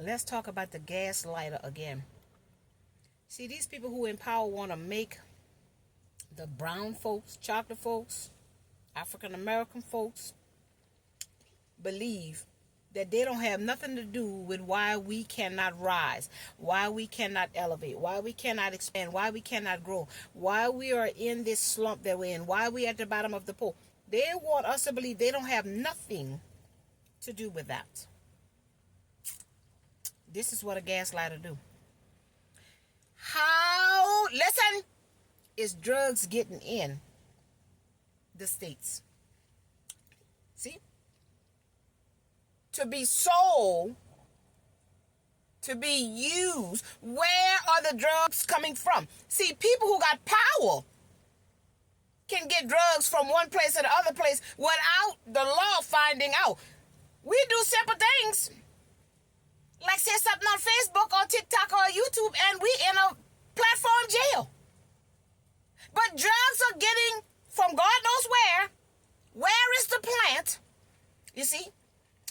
Let's talk about the gaslighter again. See, these people who in power want to make the brown folks, chocolate folks, African American folks believe that they don't have nothing to do with why we cannot rise, why we cannot elevate, why we cannot expand, why we cannot grow, why we are in this slump that we're in, why we at the bottom of the pool. They want us to believe they don't have nothing to do with that. This is what a gaslighter do. How, listen, is drugs getting in the states? See? To be sold, to be used. Where are the drugs coming from? See, people who got power can get drugs from one place to the other place without the law finding out. We do simple things, like say something on Facebook or TikTok or YouTube, and we in a platform jail. But drugs are getting from God knows where. Where is the plant? You see?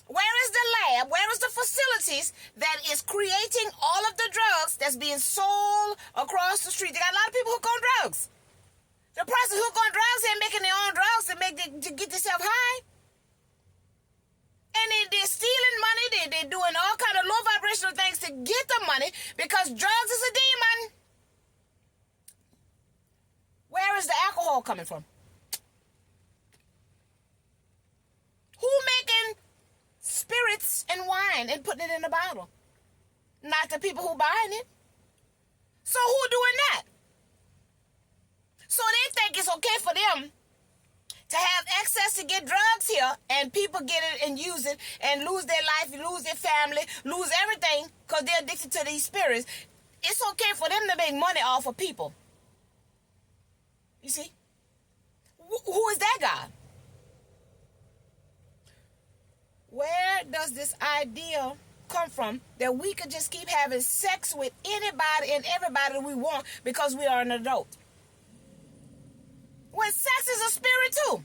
Where is the lab? Where is the facilities that is creating all of the drugs that's being sold across the street? They got a lot of people hooked on drugs. The person hooked on drugs ain't making their own drugs to get themselves high. And they're stealing money. They're doing all kind of low vibrational things to get the money because drugs is a demon. Where is the alcohol coming from? Who making spirits and wine and putting it in a bottle? Not the people who buying it. So who doing that? So they think it's okay for them to have access to get drugs here, and people get it and use it and lose their life, lose their family, lose everything because they're addicted to these spirits. It's okay for them to make money off of people. You see? Who is that God? Where does this idea come from that we could just keep having sex with anybody and everybody we want because we are an adult? When sex is a spirit too,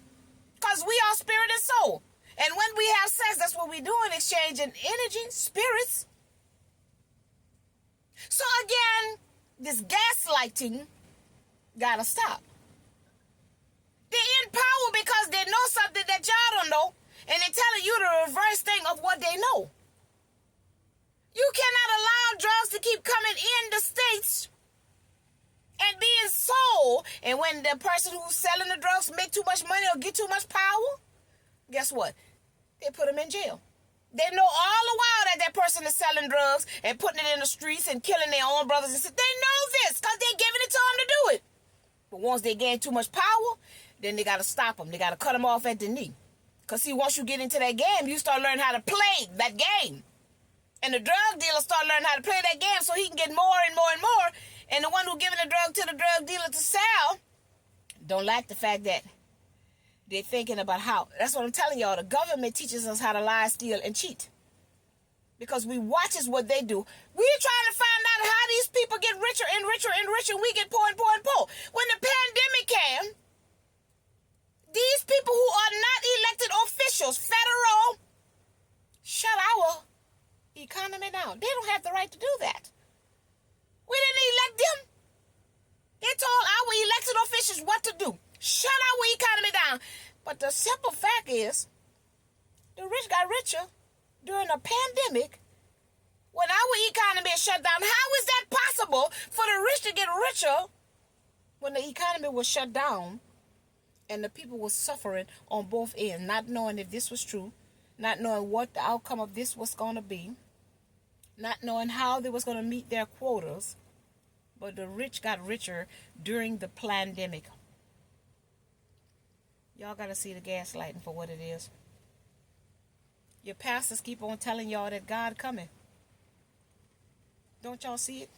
because we are spirit and soul. And when we have sex, that's what we do, in exchanging energy, spirits. So again, this gaslighting gotta stop. They're in power because they know something that y'all don't know, and they're telling you the reverse thing of what they know. You cannot allow drugs to keep coming in the States and being sold, and when the person who's selling the drugs make too much money or get too much power, guess what? They put them in jail. They know all the while that that person is selling drugs and putting it in the streets and killing their own brothers and sisters. They know this because they're giving it to them to do it. But once they gain too much power, then they got to stop them. They got to cut them off at the knee. Because see, once you get into that game, you start learning how to play that game. And the drug dealer start learning how to play that game so he can get more and more and more. And the one who giving the drug to the drug dealer to sell don't like the fact that they're thinking about how. That's what I'm telling y'all. The government teaches us how to lie, steal, and cheat. Because we watches what they do. We're trying to find out how these people get richer and richer and richer. We get poor and poor and poor. When the pandemic came, these people who are not elected officials, federal, shut our economy down. They don't have the right to do that. We didn't elect them. They told our elected officials what to do. Shut our economy down. But the simple fact is, the rich got richer during a pandemic when our economy is shut down. How is that possible for the rich to get richer when the economy was shut down and the people were suffering on both ends, not knowing if this was true, not knowing what the outcome of this was going to be, not knowing how they was going to meet their quotas? But the rich got richer during the pandemic. Y'all got to see the gaslighting for what it is. Your pastors keep on telling y'all that God coming. Don't y'all see it?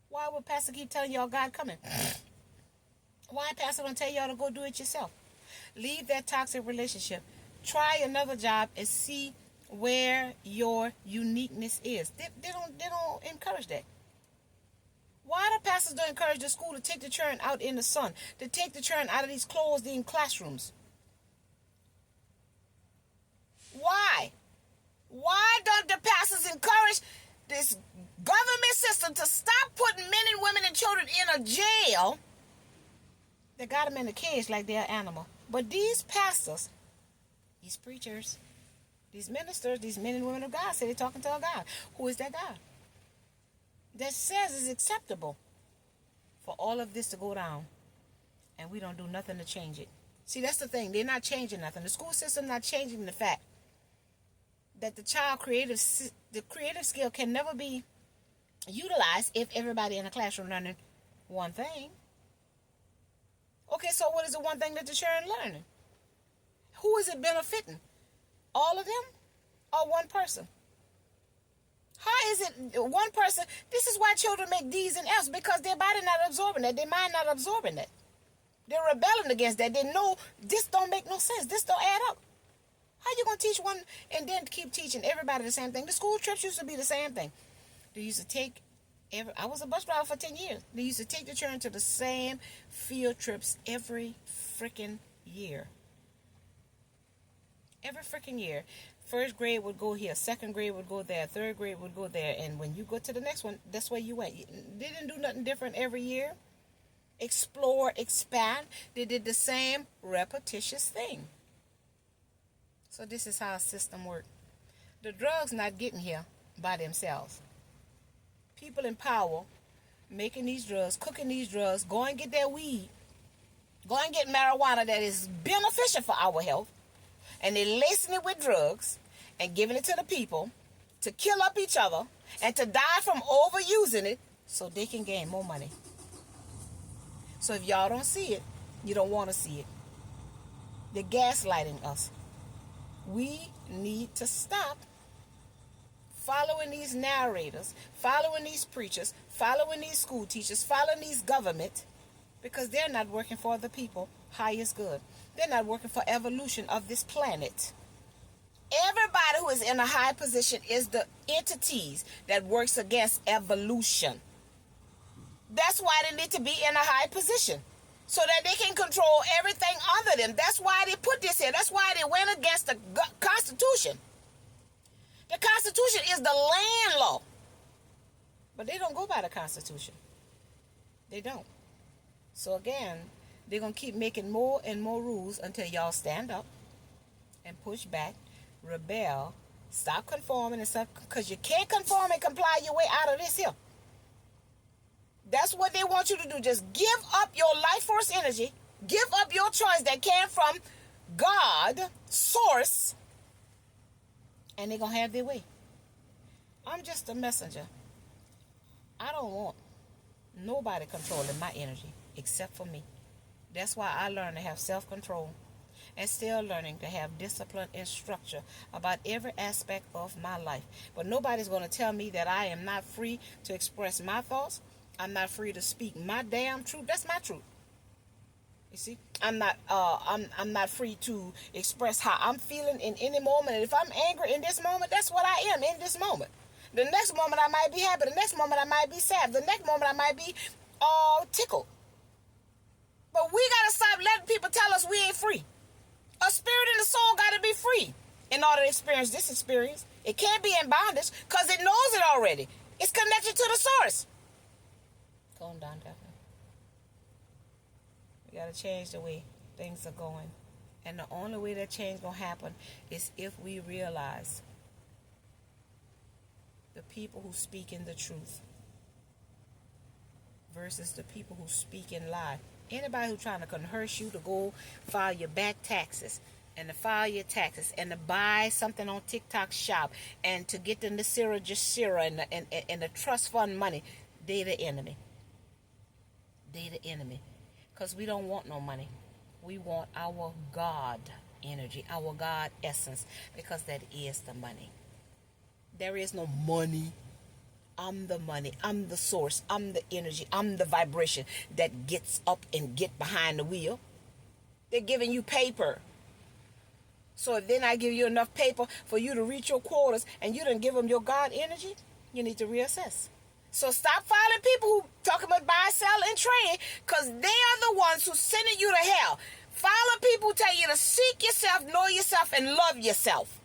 Why would pastor keep telling y'all God coming? Why pastor don't tell y'all to go do it yourself? Leave that toxic relationship. Try another job and see where your uniqueness is. They don't encourage that. Why the pastors don't encourage the school to take the children out in the sun, to take the children out of these closed in classrooms? Why? Why don't the pastors to stop putting men and women and children in a jail. They got them in a cage like they're an animal. But these pastors, these preachers, these ministers, these men and women of God say they're talking to a God. Who is that God? That says it's acceptable for all of this to go down. And we don't do nothing to change it. See, that's the thing. They're not changing nothing. The school system not changing the fact that the creative skill can never be utilized if everybody in the classroom learning one thing. Okay, so what is the one thing that the children learning? Who is it benefiting? All of them or one person? How is it one person? This is why children make D's and F's, because their body not absorbing that, their mind not absorbing that. They're rebelling against that. They know this don't make no sense. This don't add up. How you going to teach one and then keep teaching everybody the same thing? The school trips used to be the same thing. They used to take, I was a bus driver for 10 years. They used to take the children to the same field trips every freaking year. Every freaking year. First grade would go here. Second grade would go there. Third grade would go there. And when you go to the next one, that's where you went. They didn't do nothing different every year. Explore, expand. They did the same repetitious thing. So this is how a system works. The drugs not getting here by themselves. People in power making these drugs, cooking these drugs, go and get their weed, go and get marijuana that is beneficial for our health, and they're lacing it with drugs and giving it to the people to kill up each other and to die from overusing it so they can gain more money. So if y'all don't see it, you don't want to see it. They're gaslighting us. We need to stop following these narrators, following these preachers, following these school teachers, following these government, because they're not working for the people highest good. They're not working for evolution of this planet. Everybody who is in a high position is the entities that works against evolution. That's why they need to be in a high position, so that they can control everything under them. That's why they put this here. That's why they went against the Constitution. The Constitution is the land law. But they don't go by the Constitution. They don't. So again, they're going to keep making more and more rules until y'all stand up and push back, rebel, stop conforming and stuff, because you can't conform and comply your way out of this here. That's what they want you to do. Just give up your life force energy. Give up your choice that came from God, source, and they're going to have their way. I'm just a messenger. I don't want nobody controlling my energy except for me. That's why I learned to have self-control and still learning to have discipline and structure about every aspect of my life. But nobody's going to tell me that I am not free to express my thoughts. I'm not free to speak my damn truth. That's my truth. You see, I'm not free to express how I'm feeling in any moment. And if I'm angry in this moment, that's what I am in this moment. The next moment I might be happy. The next moment I might be sad. The next moment I might be tickled. But we got to stop letting people tell us we ain't free. A spirit and a soul got to be free in order to experience this experience. It can't be in bondage because it knows it already. It's connected to the source. Calm down, Daphne. We got to change the way things are going. And the only way that change going to happen is if we realize the people who speak in the truth versus the people who speak in lie. Anybody who's trying to coerce you to go file your back taxes and to file your taxes and to buy something on TikTok shop and to get the Nasira Jasira and the trust fund money, they the enemy. They the enemy. Because we don't want no money. We want our God energy, our God essence, because that is the money. There is no money. I'm the money. I'm the source. I'm the energy. I'm the vibration that gets up and get behind the wheel. They're giving you paper. So if they're not giving you enough paper for you to reach your quotas and you don't give them your God energy, you need to reassess. So stop following people who talk about buy, sell, and trade, because they are the ones who sending you to hell. Follow people who tell you to seek yourself, know yourself, and love yourself.